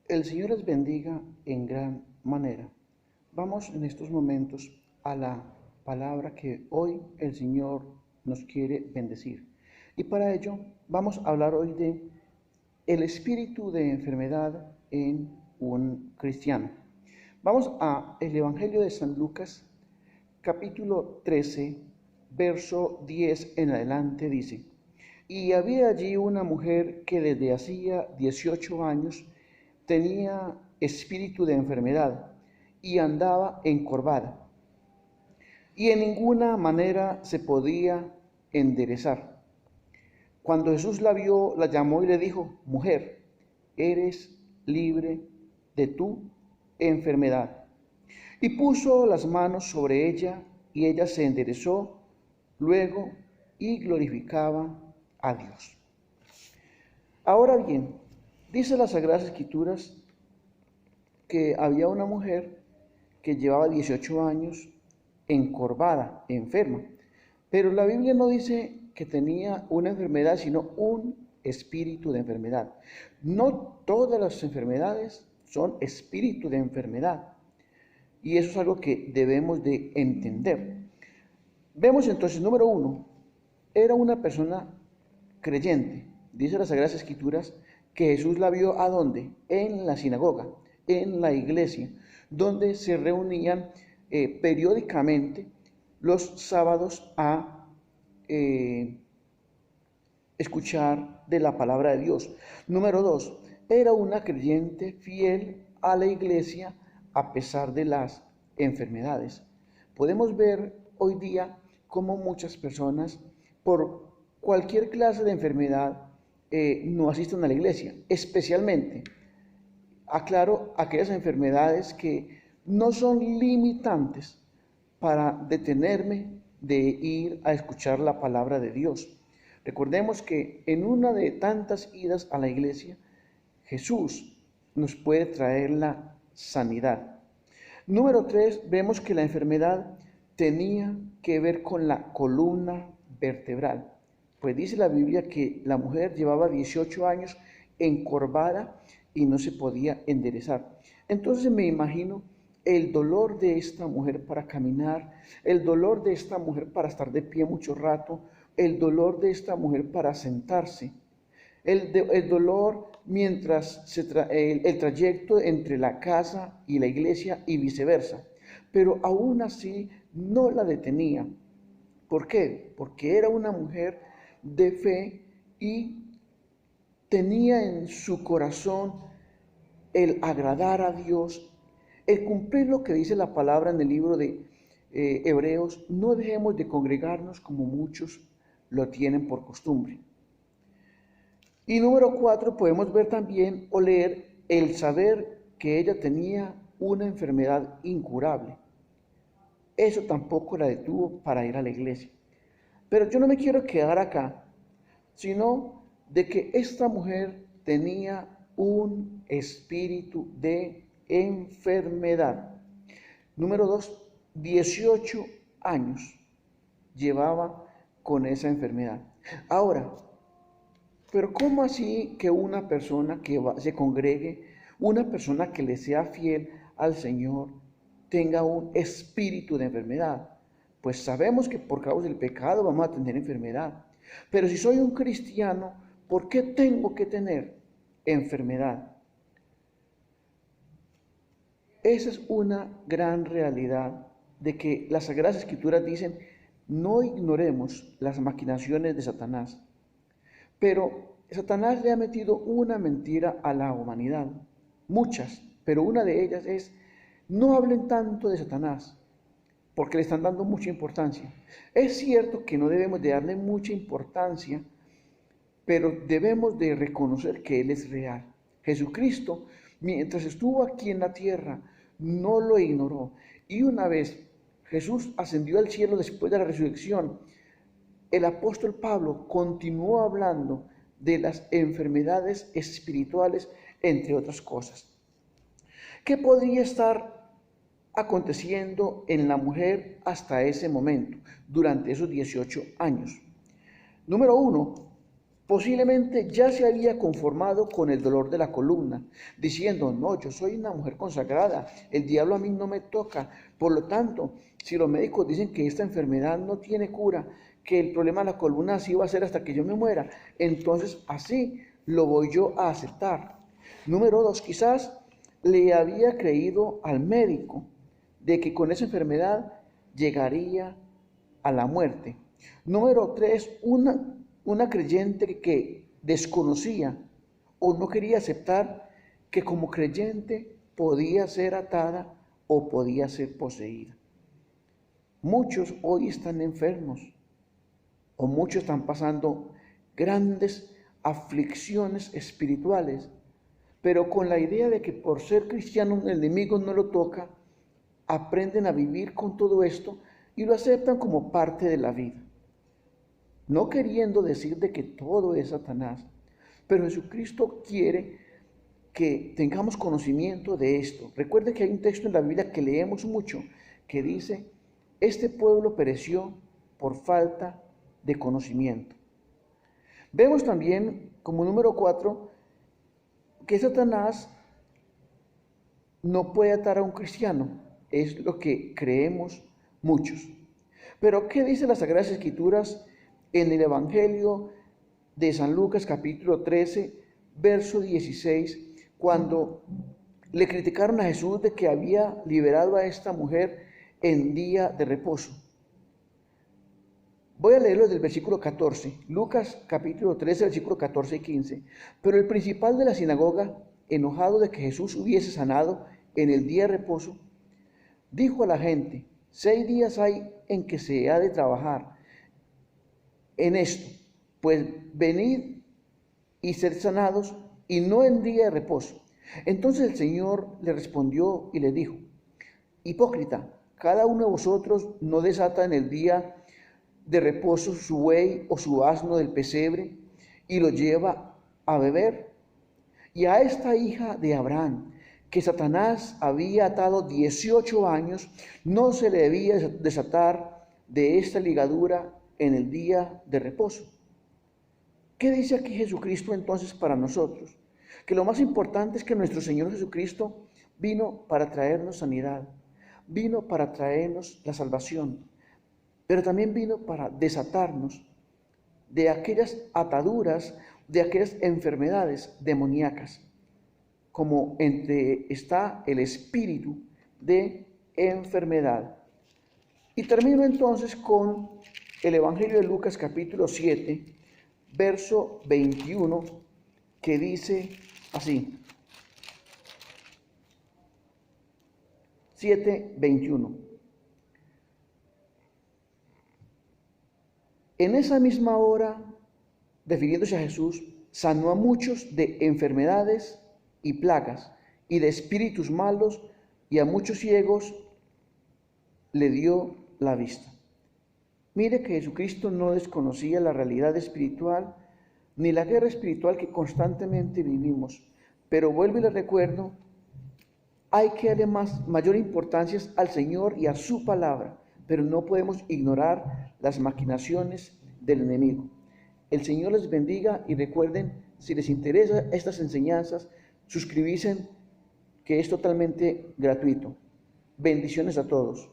El Señor les bendiga en gran manera. Vamos en estos momentos a la palabra que hoy el Señor nos quiere bendecir. Y para ello vamos a hablar hoy de el espíritu de enfermedad en un cristiano. Vamos a el Evangelio de San Lucas, capítulo 13, verso 10 en adelante dice: Y había allí una mujer que desde hacía 18 años tenía espíritu de enfermedad y andaba encorvada, y en ninguna manera se podía enderezar. Cuando Jesús la vio, la llamó y le dijo: Mujer, eres libre de tu enfermedad. Y puso las manos sobre ella, y ella se enderezó luego y glorificaba a Dios. Ahora bien, dice las Sagradas Escrituras que había una mujer que llevaba 18 años encorvada, enferma. Pero la Biblia no dice que tenía una enfermedad, sino un espíritu de enfermedad. No todas las enfermedades son espíritu de enfermedad. Y eso es algo que debemos de entender. Vemos entonces, número uno, era una persona creyente. Dice las Sagradas Escrituras que Jesús la vio ¿a dónde? En la sinagoga, en la iglesia, donde se reunían periódicamente los sábados a escuchar de la palabra de Dios. Número dos, era una creyente fiel a la iglesia a pesar de las enfermedades. Podemos ver hoy día cómo muchas personas, por cualquier clase de enfermedad, no asisten a la iglesia, especialmente, aclaro, aquellas enfermedades que no son limitantes para detenerme de ir a escuchar la palabra de Dios. Recordemos que en una de tantas idas a la iglesia, Jesús nos puede traer la sanidad. Número 3, vemos que la enfermedad tenía que ver con la columna vertebral. Pues dice la Biblia que la mujer llevaba 18 años encorvada y no se podía enderezar. Entonces me imagino el dolor de esta mujer para caminar, el dolor de esta mujer para estar de pie mucho rato, el dolor de esta mujer para sentarse, el dolor mientras el trayecto entre la casa y la iglesia y viceversa. Pero aún así no la detenía. ¿Por qué? Porque era una mujer de fe y tenía en su corazón el agradar a Dios, el cumplir lo que dice la palabra en el libro de Hebreos: no dejemos de congregarnos como muchos lo tienen por costumbre. Y número 4, podemos ver también o leer el saber que ella tenía una enfermedad incurable. Eso tampoco la detuvo para ir a la iglesia. Pero yo no me quiero quedar acá, sino de que esta mujer tenía un espíritu de enfermedad. Número 2, 18 años llevaba con esa enfermedad. Ahora, pero ¿cómo así que una persona que se congregue, una persona que le sea fiel al Señor, tenga un espíritu de enfermedad? Pues sabemos que por causa del pecado vamos a tener enfermedad. Pero si soy un cristiano, ¿por qué tengo que tener enfermedad? Esa es una gran realidad de que las Sagradas Escrituras dicen: no ignoremos las maquinaciones de Satanás. Pero Satanás le ha metido una mentira a la humanidad, muchas, pero una de ellas es: no hablen tanto de Satanás, porque le están dando mucha importancia. Es cierto que no debemos de darle mucha importancia, pero debemos de reconocer que Él es real. Jesucristo, mientras estuvo aquí en la tierra, no lo ignoró. Y una vez Jesús ascendió al cielo después de la resurrección, el apóstol Pablo continuó hablando de las enfermedades espirituales, entre otras cosas. ¿Qué podría estar aconteciendo en la mujer hasta ese momento, durante esos 18 años? Número 1, Posiblemente ya se había conformado con el dolor de la columna, diciendo, no, yo soy una mujer consagrada, el diablo a mí no me toca. Por lo tanto, si los médicos dicen que esta enfermedad no tiene cura, que el problema de la columna así va a ser hasta que yo me muera, entonces así lo voy yo a aceptar. Número 2, quizás le había creído al médico de que con esa enfermedad llegaría a la muerte. Número 3, una creyente que desconocía o no quería aceptar que como creyente podía ser atada o podía ser poseída. Muchos hoy están enfermos o muchos están pasando grandes aflicciones espirituales, pero con la idea de que por ser cristiano el enemigo no lo toca, aprenden a vivir con todo esto y lo aceptan como parte de la vida. No queriendo decir de que todo es Satanás, pero Jesucristo quiere que tengamos conocimiento de esto. Recuerde que hay un texto en la Biblia que leemos mucho, que dice, este pueblo pereció por falta de conocimiento. Vemos también, como número 4, que Satanás no puede atar a un cristiano, es lo que creemos muchos. Pero, ¿qué dice las Sagradas Escrituras en el Evangelio de San Lucas capítulo 13, verso 16, cuando le criticaron a Jesús de que había liberado a esta mujer en día de reposo? Voy a leerlo desde el versículo 14, Lucas capítulo 13, versículo 14 y 15. Pero el principal de la sinagoga, enojado de que Jesús hubiese sanado en el día de reposo, dijo a la gente, 6 días hay en que se ha de trabajar en esto, pues venid y sed sanados, y no en día de reposo. Entonces el Señor le respondió y le dijo, hipócrita, cada uno de vosotros no desata en el día de reposo su buey o su asno del pesebre y lo lleva a beber. Y a esta hija de Abraham, que Satanás había atado 18 años, no se le debía desatar de esta ligadura en el día de reposo. ¿Qué dice aquí Jesucristo entonces para nosotros? Que lo más importante es que nuestro Señor Jesucristo vino para traernos sanidad, vino para traernos la salvación, pero también vino para desatarnos de aquellas ataduras, de aquellas enfermedades demoníacas, como está el espíritu de enfermedad. Y termino entonces con el Evangelio de Lucas capítulo 7, verso 21, que dice así, 7:21. En esa misma hora, refiriéndose a Jesús, sanó a muchos de enfermedades y plagas y de espíritus malos, y a muchos ciegos le dio la vista. Mire que Jesucristo no desconocía la realidad espiritual ni la guerra espiritual que constantemente vivimos, pero vuelvo y le recuerdo, hay que darle mayor importancia al Señor y a su palabra, pero no podemos ignorar las maquinaciones del enemigo. El Señor les bendiga y recuerden, si les interesan estas enseñanzas, suscribirse, que es totalmente gratuito. Bendiciones a todos.